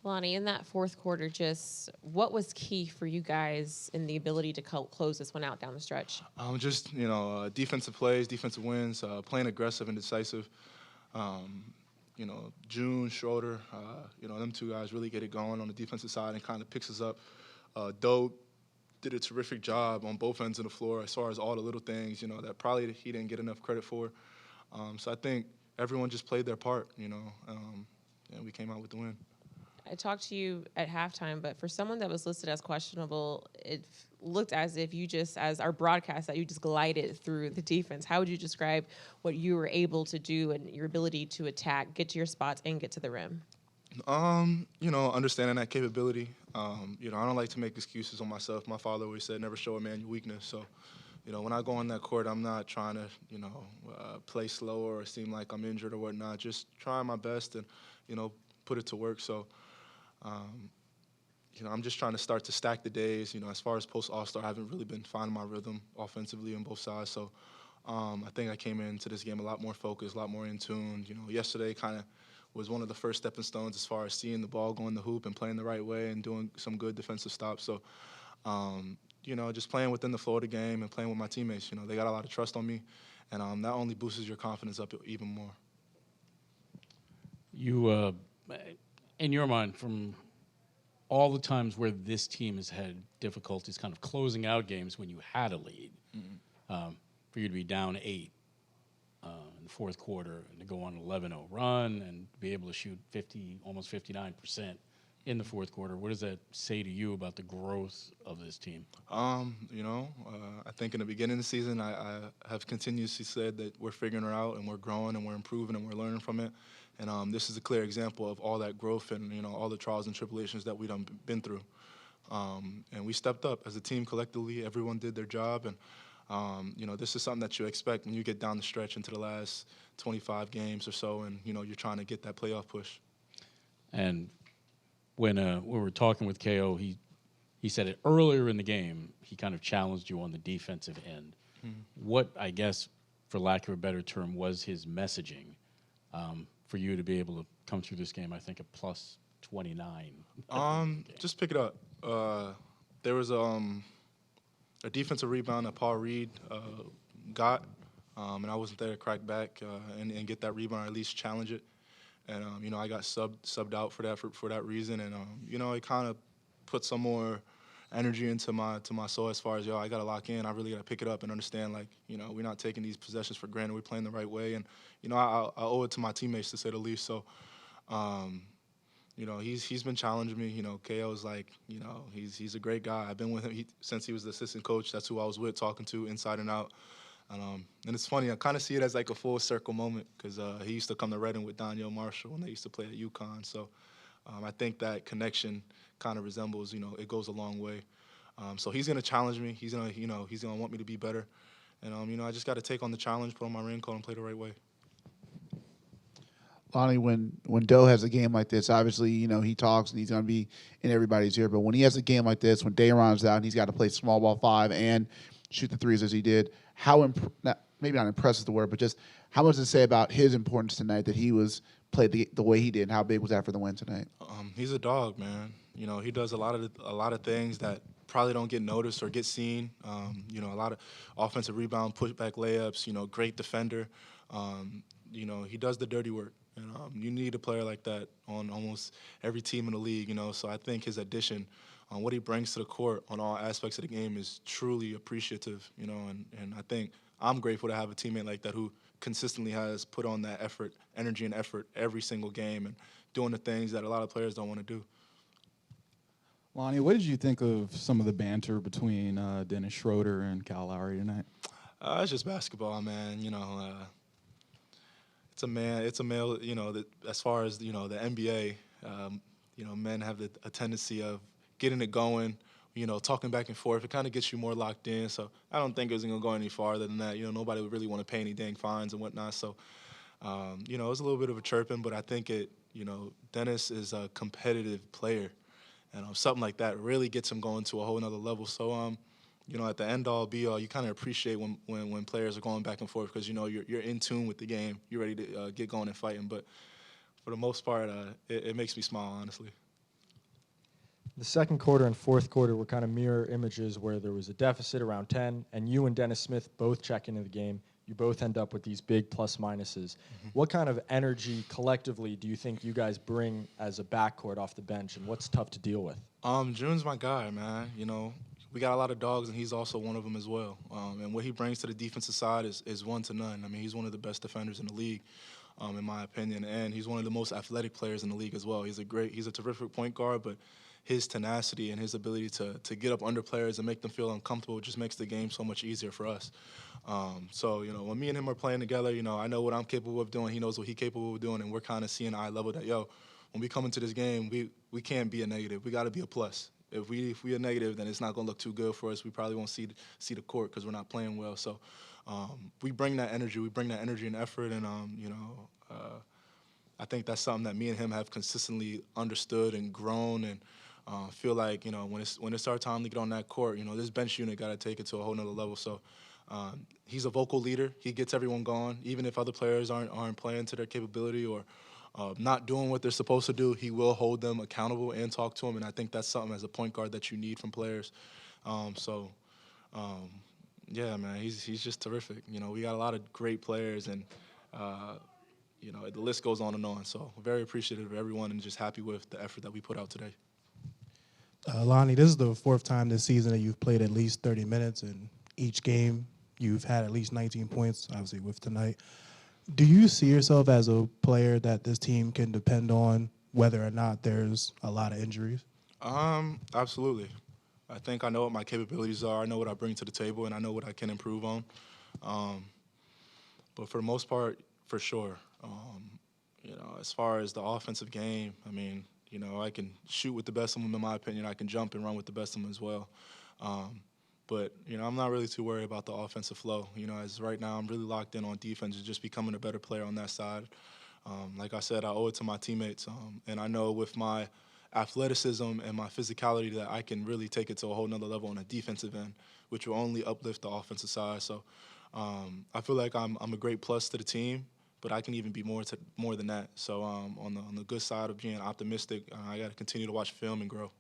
Lonnie, in that fourth quarter, just what was key for you guys in the ability to close this one out down the stretch? Just defensive plays, defensive wins, playing aggressive and decisive. Um, June, Schroeder, them two guys really get it going on the defensive side and kind of picks us up. Doe did a terrific job on both ends of the floor as far as all the little things, that probably he didn't get enough credit for. So I think everyone just played their part, and we came out with the win. I talked to you at halftime, but for someone that was listed as questionable, it looked as if you just, as our broadcast, that you just glided through the defense. How would you describe what you were able to do and your ability to attack, get to your spots, and get to the rim? Understanding that capability. I don't like to make excuses on myself. My father always said, never show a man your weakness. So, when I go on that court, I'm not trying to, play slower or seem like I'm injured or whatnot. Just trying my best and, put it to work. So, I'm just trying to start to stack the days. As far as post All-Star, I haven't really been finding my rhythm offensively on both sides. So, I think I came into this game a lot more focused, a lot more in tune. Yesterday kind of was one of the first stepping stones as far as seeing the ball go in the hoop and playing the right way and doing some good defensive stops. So, just playing within the flow of the game and playing with my teammates. They got a lot of trust on me, and that only boosts your confidence up even more. You, in your mind, from all the times where this team has had difficulties kind of closing out games when you had a lead, for you to be down 8 in the fourth quarter and to go on an 11-0 run and be able to shoot almost 59% in the fourth quarter, what does that say to you about the growth of this team? I think in the beginning of the season, I have continuously said that we're figuring it out and we're growing and we're improving and we're learning from it. And this is a clear example of all that growth and, all the trials and tribulations that we've been through. And we stepped up as a team collectively. Everyone did their job. And, this is something that you expect when you get down the stretch into the last 25 games or so and, you're trying to get that playoff push. And when we were talking with KO, he said it earlier in the game, he kind of challenged you on the defensive end. Mm-hmm. What, I guess, for lack of a better term, was his messaging for you to be able to come through this game, I think, a plus 29? Just pick it up. There was a defensive rebound that Paul Reed got, and I wasn't there to crack back and get that rebound or at least challenge it. And I got subbed out for that reason, and it kind of put some more energy into my soul as far as I got to lock in. I really got to pick it up and understand we're not taking these possessions for granted. We're playing the right way, and I owe it to my teammates to say the least. So, he's been challenging me. KO's he's a great guy. I've been with him since he was the assistant coach. That's who I was with, talking to inside and out. And it's funny, I kind of see it as like a full circle moment because he used to come to Reading with Danielle Marshall when they used to play at UConn. So I think that connection kind of resembles, it goes a long way. So he's going to challenge me. He's going to want me to be better. And, I just got to take on the challenge, put on my raincoat, and play the right way. Lonnie, when Doe has a game like this, obviously, he talks and he's going to be in everybody's ear. But when he has a game like this, when Dayron's out and he's got to play small ball 5 and shoot the threes as he did, maybe not impressed is the word, but just how much does it say about his importance tonight that he played the way he did, and how big was that for the win tonight? He's a dog, man. He does a lot of things that probably don't get noticed or get seen. A lot of offensive rebound, pushback layups. Great defender. He does the dirty work. And you need a player like that on almost every team in the league. So I think his addition on what he brings to the court on all aspects of the game is truly appreciative. And I think I'm grateful to have a teammate like that who consistently has put on that effort, energy and effort every single game and doing the things that a lot of players don't want to do. Lonnie, what did you think of some of the banter between Dennis Schroeder and Kyle Lowry tonight? It's just basketball, man. It's a male. That as far as the NBA, men have a tendency of getting it going. Talking back and forth. It kind of gets you more locked in. So I don't think it's gonna go any farther than that. Nobody would really want to pay any dang fines and whatnot. So, it was a little bit of a chirping, but I think Dennis is a competitive player, and something like that really gets him going to a whole nother level. So, at the end all be all, you kind of appreciate when players are going back and forth because you're in tune with the game, you're ready to get going and fighting. But for the most part, it makes me smile, honestly. the second quarter and fourth quarter were kind of mirror images where there was a deficit around 10, and you and Dennis Smith both check into the game. You both end up with these big plus minuses. What kind of energy collectively do you think you guys bring as a backcourt off the bench, and what's tough to deal with? June's my guy, man. You know, we got a lot of dogs, and he's also one of them as well. And what he brings to the defensive side is one to none. I mean, he's one of the best defenders in the league, in my opinion, and he's one of the most athletic players in the league as well. He's a terrific point guard, but his tenacity and his ability to get up under players and make them feel uncomfortable just makes the game so much easier for us. So, you know, when me and him are playing together, you know, I know what I'm capable of doing. He knows what he's capable of doing, and we're kind of seeing eye level that, yo, when we come into this game, we can't be a negative. We got to be a plus. If we are negative, then it's not going to look too good for us. We probably won't see the court because we're not playing well. So we bring that energy. We bring that energy and effort, and, you know, I think that's something that me and him have consistently understood and grown, and feel like, you know, when it's our time to get on that court, you know, this bench unit got to take it to a whole nother level. So he's a vocal leader. He gets everyone going. Even if other players aren't playing to their capability or not doing what they're supposed to do, he will hold them accountable and talk to them. And I think that's something as a point guard that you need from players. Yeah, man, he's just terrific. You know, we got a lot of great players, and you know, the list goes on and on. So very appreciative of everyone and just happy with the effort that we put out today. Lonnie, this is the fourth time this season that you've played at least 30 minutes, and each game you've had at least 19 points, obviously with tonight. Do you see yourself as a player that this team can depend on whether or not there's a lot of injuries? Absolutely. I think I know what my capabilities are. I know what I bring to the table, and I know what I can improve on. But for the most part, for sure. You know, as far as the offensive game, I mean, you know, I can shoot with the best of them, in my opinion. I can jump and run with the best of them as well. But, you know, I'm not really too worried about the offensive flow. You know, as right now I'm really locked in on defense and just becoming a better player on that side. Like I said, I owe it to my teammates. And I know with my athleticism and my physicality that I can really take it to a whole nother level on a defensive end, which will only uplift the offensive side. So I feel like I'm a great plus to the team, but I can even be more than that. So on the good side of being optimistic, I got to continue to watch film and grow.